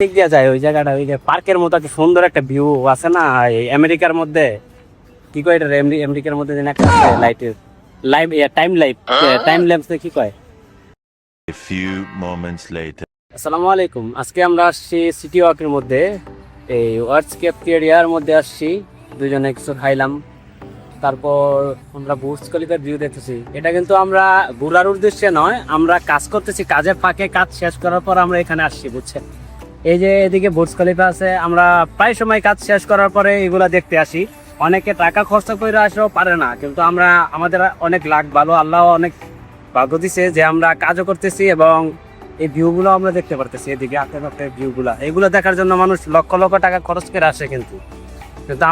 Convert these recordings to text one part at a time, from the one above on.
দিক দিয়ে যায় ওই জায়গাটা, ওই যে পার্কের মতো কি সুন্দর একটা ভিউ আছে না এই আমেরিকার মধ্যে, কি কয় এটা আমেরিকার মধ্যে যেন একটা আছে লাইটের লাইভ টাইম ল্যাপস কি কয়। A few moments later. আসসালামু আলাইকুম, আজকে আমরা আসছি সিটি ওয়াকের মধ্যে, এই ওয়ার্ডস্কেপ এরিয়ার মধ্যে আসছি, দুজনে কিছু খাইলাম, তারপর আমরা বুর্জ খলিফার ভিউ দেখতেছি। এটা কিন্তু আমরা ঘোরার উদ্দেশ্যে নয়, আমরা কাজ করতেছি, কাজের ফাঁকে কাজ শেষ করার পর আমরা এখানে আসছি, বুঝছেন। এই যে এদিকে বুর্জ খলিফা আছে, আমরা প্রায় সময় কাজ শেষ করার পরে এগুলা দেখতে আসি। অনেকে টাকা খরচ করে আসলেও পারে না, কিন্তু আমরা আমাদের অনেক লাখ ভালো, আল্লাহ অনেক ভাগ্য দিছে যে আমরা কাজও করতেছি এবং এই ভিউগুলো আমরা দেখতে পারতেছি। এদিকে আশেপাশে ভিউগুলা, এগুলো দেখার জন্য মানুষ লক্ষ লক্ষ টাকা খরচ করে আসে, কিন্তু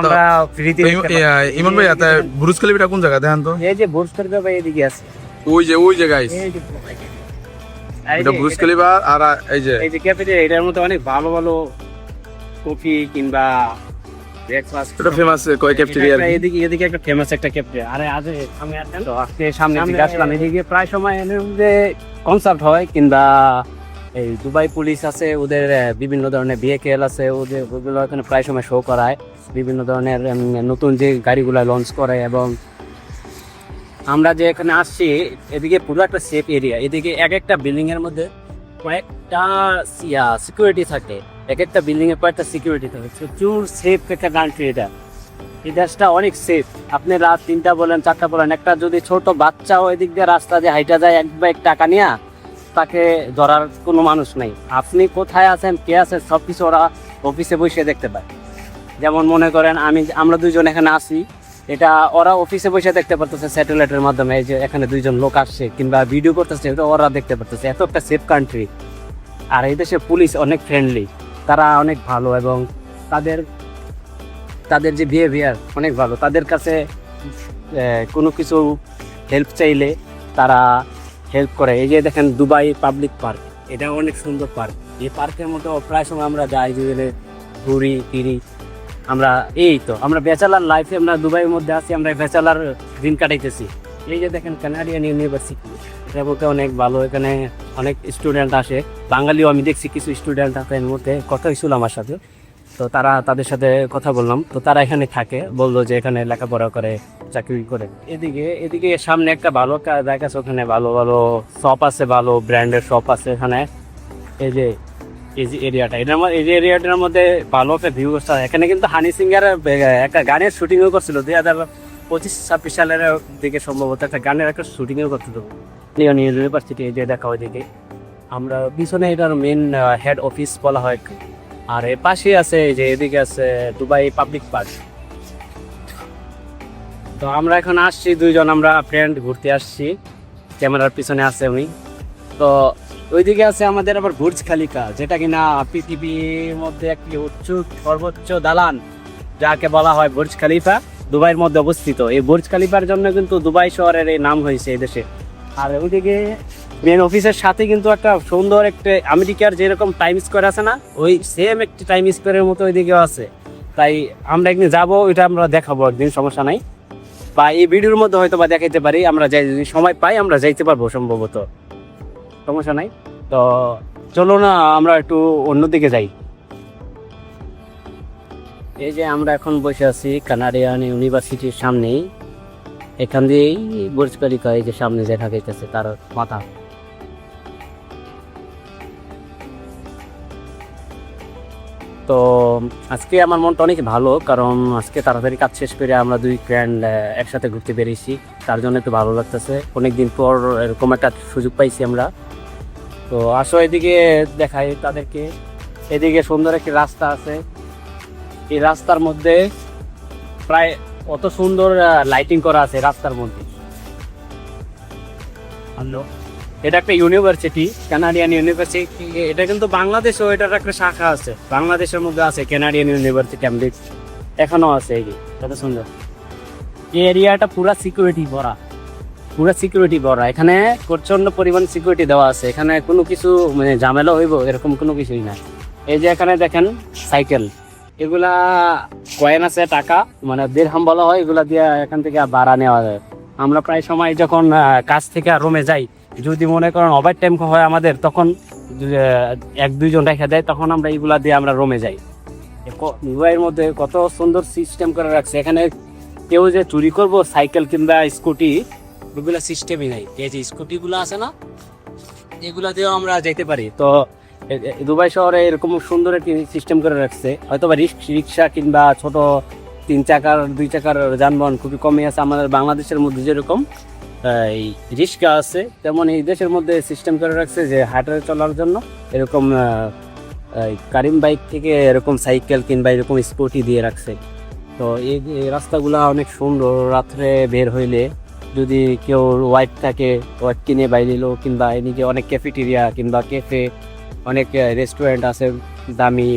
আমরা ফ্রিতে। ইমন ভাই বুর্জ খলিফাটা কোন জায়গা দেখেন তো? এই যে বুর্জ খলিফা ভাই এদিকে আছে, ওই যে গাইস, এটা বুর্জ খলিফা। আর এই যে ক্যাফেটেরিয়া, এটার মধ্যে অনেক ভালো ভালো কফি কিংবা ব্রেকফাস্ট, এটা ফেমাস কয় ক্যাফেটেরিয়া। এদিকে একটা ফেমাস একটা ক্যাফেটেরিয়া। আরে আজ আমি আজকে সামনে দিকে আসলাম, এদিকে প্রায় সময় এর মধ্যে কনসার্ট হয়, কিংবা এই দুবাই পুলিশ আছে, ওদের বিভিন্ন ধরনের ভেহিকেল আছে, ওদের ওগুলো এখানে প্রায় সময় শো করায়, বিভিন্ন ধরনের নতুন যে গাড়িগুলো লঞ্চ করে। এবং আমরা যে এখানে আসছি, এদিকে পুরো একটা সেফ এরিয়া, এদিকে এক একটা বিল্ডিং এর মধ্যে কয়েকটা সিকিউরিটি থাকে, এক একটা বিল্ডিং এর কয়েকটা সিকিউরিটি থাকে, প্রচুর সেফ একটা কান্ট্রি এটা। এই দেশটা অনেক সেফ। আপনি রাত 3টা বলেন 4টা বলেন, একটা যদি ছোট বাচ্চাও এদিক দিয়ে রাস্তা দিয়ে হাইটা যায় এক ব্যাগ টাকা নিয়ে, তাকে ধরার কোনো মানুষ নাই। আপনি কোথায় আছেন, কে আছেন, সব কিছু ওরা অফিসে বসে দেখতে পায়। যেমন মনে করেন আমরা দুইজন এখানে আসি, এটা ওরা অফিসে বসে দেখতে পারতেছে স্যাটেলাইটের মাধ্যমে, এই যে এখানে দুইজন লোক আসছে কিংবা ভিডিও করতেছে, এটা ওরা দেখতে পারতেছে। এত একটা সেফ কান্ট্রি। আর এই দেশের পুলিশ অনেক ফ্রেন্ডলি, তারা অনেক ভালো, এবং তাদের যে বিহেভিয়ার অনেক ভালো। তাদের কাছে কোনো কিছু হেল্প চাইলে তারা হেল্প করে। এই যে দেখেন দুবাই পাবলিক পার্ক, এটা অনেক সুন্দর পার্ক। এই পার্কের মতো প্রায় সময় আমরা যাই, যে ঘুরি ফিরি। আমরা ব্যাচেলার লাইফে, আমরা দুবাইয়ের মধ্যে আছি, আমরা ব্যাচেলার দিন কাটাইতেছি। এই যে দেখেন কানাডিয়ান ইউনিভার্সিটি, এটার মধ্যে অনেক ভালো, এখানে অনেক স্টুডেন্ট আসে, বাঙালিও আমি দেখছি কিছু স্টুডেন্ট আছে এর মধ্যে, কথা হয়েছিল আমার সাথে। তো তাদের সাথে কথা বললাম, তো তারা এখানে থাকে, বললো যে এখানে লেখাপড়া করে, চাকরি করে। এদিকে সামনে একটা ভালো জায়গা আছে, ওখানে ভালো ভালো শপ আছে, ভালো ব্র্যান্ডের শপ আছে এখানে। এই যে এরিয়াটা, এই এরিয়াটার মধ্যে ভালো একটা ভিউ আছে। এখানে কিন্তু হানি সিংয়ের একটা গানের শুটিংও করছিল 2025-26 সালের দিকে, সম্ভবত একটা গানের একটা শুটিংও করছিল ইউনিভার্সিটি। এই যে দেখা ওইদিকে আমরা পিছনে, এটার মেন হেড অফিস বলা হয়। আর এর পাশে আছে যে এদিকে আছে দুবাই পাবলিক পার্ক। তো আমরা এখন আসছি দুইজন, আমরা ফ্রেন্ড ঘুরতে আসছি, ক্যামেরার পিছনে আছে উনি। তো ওইদিকে আছে আমাদের আবার বুর্জ খলিফা, যেটা কিনা পৃথিবীর মধ্যে একটি সর্বোচ্চ দালান, যাকে বলা হয় বুর্জ খলিফা, দুবাইয়ের মধ্যে অবস্থিত। এই বুর্জ খলিফার জন্য কিন্তু দুবাই শহরের এই নাম হয়েছে এই দেশে। আর ওইদিকে মেন অফিসের সাথে কিন্তু একটা সুন্দর একটা আমেরিকার যেরকম টাইম স্কোয়ার আছে না, ওই সেম একটি টাইম স্কোয়ারের মতো ওইদিকেও আছে। তাই আমরা একদিন যাবো, ওইটা আমরা দেখাবো একদিন, সমস্যা নাই, বা এই ভিডিওর মধ্যে হয়তো বা দেখাইতে পারি। আমরা যাই, যদি সময় পাই আমরা যাইতে পারবো সম্ভবত, সমস্যা নাই। তো চলো না আমরা একটু অন্যদিকে যাই। এই যে আমরা এখন বসে আছি কানাডিয়ান ইউনিভার্সিটির সামনেই, এখান দিয়েই বুর্জ খলিফা, এই যে সামনে যে ঢাকাইতেছে তার মাথা। তো আজকে আমার মনটা অনেক ভালো, কারণ আজকে তাড়াতাড়ি কাজ শেষ করে আমরা দুই ফ্রেন্ড একসাথে ঘুরতে বেরিয়েছি, তার জন্য একটু ভালো লাগতেছে। অনেকদিন পর এরকম একটা সুযোগ পাইছি আমরা। তো আসো এদিকে দেখাই তাদেরকে। এদিকে সুন্দর একটি রাস্তা আছে, এই রাস্তার মধ্যে প্রায় অত সুন্দর লাইটিং করা আছে রাস্তার মধ্যে। এটা একটা ইউনিভার্সিটি, কানাডিয়ান ইউনিভার্সিটি। এটা কিন্তু বাংলাদেশেও এটার একটা শাখা আছে, বাংলাদেশের মধ্যে আছে কানাডিয়ান ইউনিভার্সিটি, আমি এখনো আছে। এই কত সুন্দর এই এরিয়াটা, পুরা সিকিউরিটি ভরা, এখানে প্রচন্ড পরিমাণ সিকিউরিটি দেওয়া আছে। এখানে কোনো কিছু মানে ঝামেলা হইব এরকম কোনো কিছুই নাই। এই যে এখানে দেখেন সাইকেল, এগুলা কয়েন আছে, টাকা মানে দিরহাম বলা হয়, এগুলা দিয়ে এখান থেকে ভাড়া নেওয়া যায়। আমরা প্রায় সময় যখন কাজ থেকে রুমে যাই, যদি মনে করেন ওভার টাইম হয় আমাদের, তখন এক দুইজন রেখে দেয়, তখন আমরা এইগুলা দিয়ে আমরা রোমে যাই। দুবাইয়ের মধ্যে কত সুন্দর সিস্টেম করে রাখছে, এখানে কেউ যে চুরি করব সাইকেল কিংবা স্কুটি ওগুলো সিস্টেমই নাই। এই যে স্কুটিগুলো আছে না, এগুলা দিয়েও আমরা যেতে পারি। তো দুবাই শহরে এরকম সুন্দর একটি সিস্টেম করে রাখছে। হয়তো বা রিক্সা কিংবা ছোট 3 চাকার 2 চাকার যানবাহন খুবই কমই আছে। আমাদের বাংলাদেশের মধ্যে যেরকম এই রিক্সা আছে, তেমন এই দেশের মধ্যে সিস্টেম করে রাখছে যে হাঁটে চলার জন্য এরকম কারিম বাইক থেকে এরকম সাইকেল কিংবা এরকম স্কুটি দিয়ে রাখছে। তো এই রাস্তাগুলা অনেক সুন্দর। রাত্রে বের হইলে যদি কেউ ওয়াইফ থাকে, ওয়াইফ কিনে বাইরে এলো, কিংবা এদিকে অনেক ক্যাফেটেরিয়া কিংবা ক্যাফে, অনেক রেস্টুরেন্ট আছে দামি